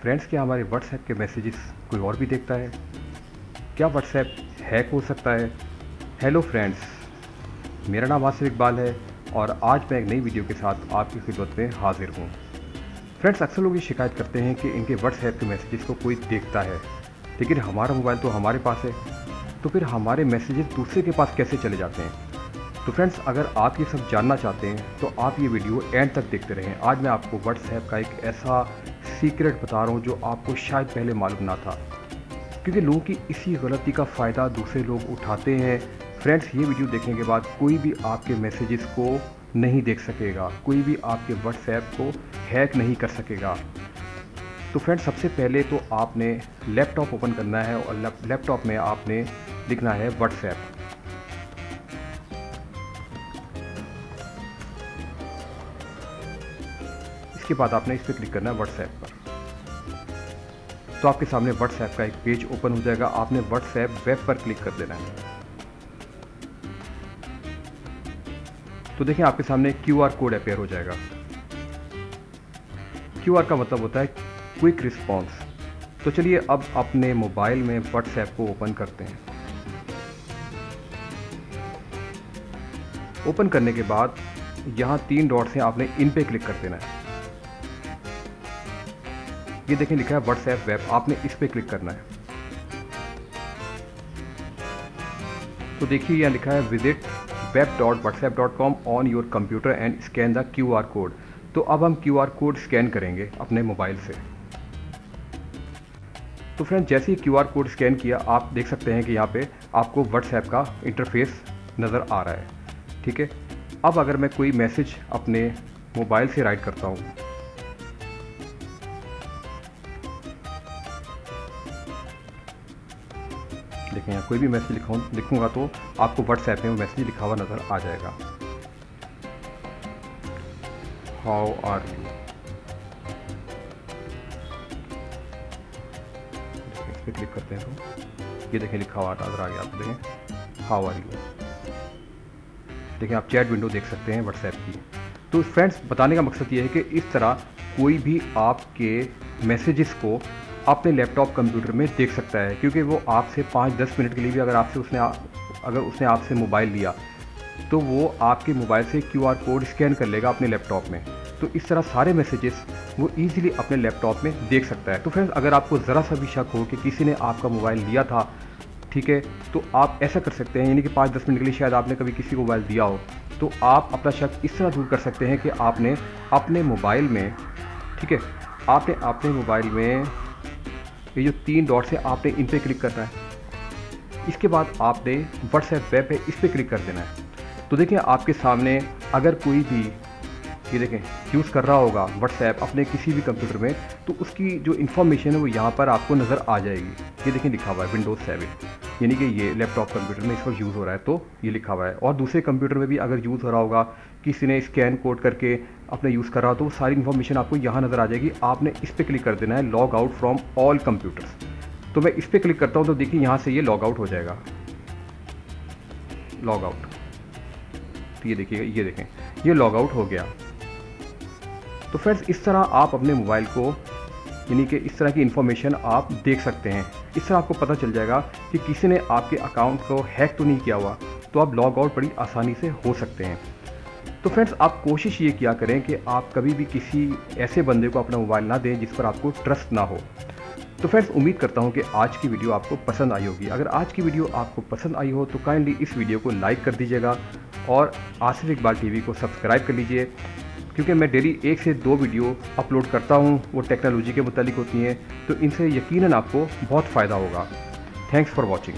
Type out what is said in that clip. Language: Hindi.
फ्रेंड्स, क्या हमारे व्हाट्सएप के मैसेजेस कोई और भी देखता है? क्या व्हाट्सएप हैक हो सकता है? हेलो फ्रेंड्स, मेरा नाम आसिफ इकबाल है और आज मैं एक नई वीडियो के साथ आपकी खिदमत में हाजिर हूँ। फ्रेंड्स, अक्सर लोग ये शिकायत करते हैं कि इनके व्हाट्सएप के मैसेजेस को कोई देखता है, लेकिन हमारा मोबाइल तो हमारे पास है, तो फिर हमारे मैसेजेस दूसरे के पास कैसे चले जाते हैं? तो फ्रेंड्स, अगर आप ये सब जानना चाहते हैं तो आप ये वीडियो एंड तक देखते रहें। आज मैं आपको व्हाट्सएप का एक ऐसा सीक्रेट बता रहा हूँ जो आपको शायद पहले मालूम ना था, क्योंकि लोगों की इसी गलती का फ़ायदा दूसरे लोग उठाते हैं। फ्रेंड्स, ये वीडियो देखने के बाद कोई भी आपके मैसेजेस को नहीं देख सकेगा, कोई भी आपके व्हाट्सएप को हैक नहीं कर सकेगा। तो फ्रेंड्स, सबसे पहले तो आपने लैपटॉप ओपन करना है और लैपटॉप में आपने लिखना है व्हाट्सएप। इसके बाद आपने इस पर क्लिक करना है व्हाट्सएप पर। तो आपके सामने व्हाट्सएप का एक पेज ओपन हो जाएगा। आपने व्हाट्सएप वेब पर क्लिक कर देना है। तो देखिए, आपके सामने QR कोड अपेयर हो जाएगा। QR का मतलब होता है क्विक रिस्पॉन्स। तो चलिए अब अपने मोबाइल में व्हाट्सएप को ओपन करते हैं। ओपन करने के बाद यहाँ 3 डॉट्स हैं, आपने इन पे क्लिक कर देना है। ये देखें, लिखा है व्हाट्सएप वेब, आपने इस पे क्लिक करना है। तो देखिए, यहाँ लिखा है visit web.whatsapp.com on your computer and scan the QR code. तो अब हम QR कोड स्कैन करेंगे अपने मोबाइल से। तो फ्रेंड, जैसे ही QR कोड स्कैन किया, आप देख सकते हैं कि यहाँ पे आपको व्हाट्सएप का इंटरफेस नज़र आ रहा है। ठीक है, अब अगर मैं कोई मैसेज अपने मोबाइल से राइट करता हूँ, देखें यहाँ कोई भी मैसेज लिखूंगा तो आपको व्हाट्सएप में वो मैसेज लिखा हुआ नज़र आ जाएगा। हाउ आर यू, इस पर क्लिक करते हैं तो ये देखें लिखा हुआ नज़र आ गया। आप देखें हाउ आर यू, देखें आप चैट विंडो देख सकते हैं व्हाट्सएप की। तो फ्रेंड्स, बताने का मकसद ये है कि इस तरह कोई भी आपके मैसेजेस को अपने लैपटॉप कंप्यूटर में देख सकता है, क्योंकि वो आपसे 5-10 मिनट के लिए भी अगर उसने आपसे मोबाइल लिया तो वो आपके मोबाइल से QR कोड स्कैन कर लेगा अपने लैपटॉप में। तो इस तरह सारे मैसेजेस वो ईजिली अपने लैपटॉप में देख सकता है। तो फ्रेंड्स, अगर आपको ज़रा सा भी शक हो कि किसी ने आपका मोबाइल लिया था, ठीक है, तो आप ऐसा कर सकते हैं, यानी कि 5-10 मिनट के लिए शायद आपने कभी किसी को मोबाइल दिया हो, तो आप अपना शक इस तरह दूर कर सकते हैं कि आपने अपने मोबाइल में, ठीक है, आपने अपने मोबाइल में ये जो 3 डॉट्स है, आपने इन पे क्लिक करना है। इसके बाद आपने व्हाट्सएप वेब पे इस पे क्लिक कर देना है। तो देखिए, आपके सामने अगर कोई भी ये देखें यूज़ कर रहा होगा व्हाट्सएप अपने किसी भी कंप्यूटर में, तो उसकी जो इन्फॉर्मेशन है वो यहाँ पर आपको नज़र आ जाएगी। ये देखें लिखा हुआ है Windows 7, यानी कि ये लैपटॉप कंप्यूटर में इस वक्त यूज़ हो रहा है, तो ये लिखा हुआ है। और दूसरे कंप्यूटर में भी अगर यूज़ हो रहा होगा, किसी ने स्कैन कोड करके अपने यूज़ कर रहा हो, तो वो सारी इन्फॉर्मेशन आपको यहाँ नज़र आ जाएगी। आपने इस पर क्लिक कर देना है log out from all computers. तो मैं इस पर क्लिक करता हूँ तो देखिए यहाँ से ये लॉग आउट हो जाएगा, लॉग आउट। तो ये देखिएगा, ये देखें ये लॉग आउट हो गया। तो फ्रेंड्स, इस तरह आप अपने मोबाइल को, यानी कि इस तरह की इन्फॉर्मेशन आप देख सकते हैं। इस तरह आपको पता चल जाएगा कि किसी ने आपके अकाउंट को हैक तो नहीं किया हुआ, तो आप लॉग आउट बड़ी आसानी से हो सकते हैं। तो फ्रेंड्स, आप कोशिश ये किया करें कि आप कभी भी किसी ऐसे बंदे को अपना मोबाइल ना दें जिस पर आपको ट्रस्ट ना हो। तो फ्रेंड्स, उम्मीद करता हूँ कि आज की वीडियो आपको पसंद आई होगी। अगर आज की वीडियो आपको पसंद आई हो तो काइंडली इस वीडियो को लाइक कर दीजिएगा और आसिफ इकबाल TV को सब्सक्राइब कर लीजिए, क्योंकि मैं डेली 1 से 2 वीडियो अपलोड करता हूँ, वो टेक्नोलॉजी के मुतालिक होती हैं, तो इनसे यकीनन आपको बहुत फ़ायदा होगा। Thanks for watching.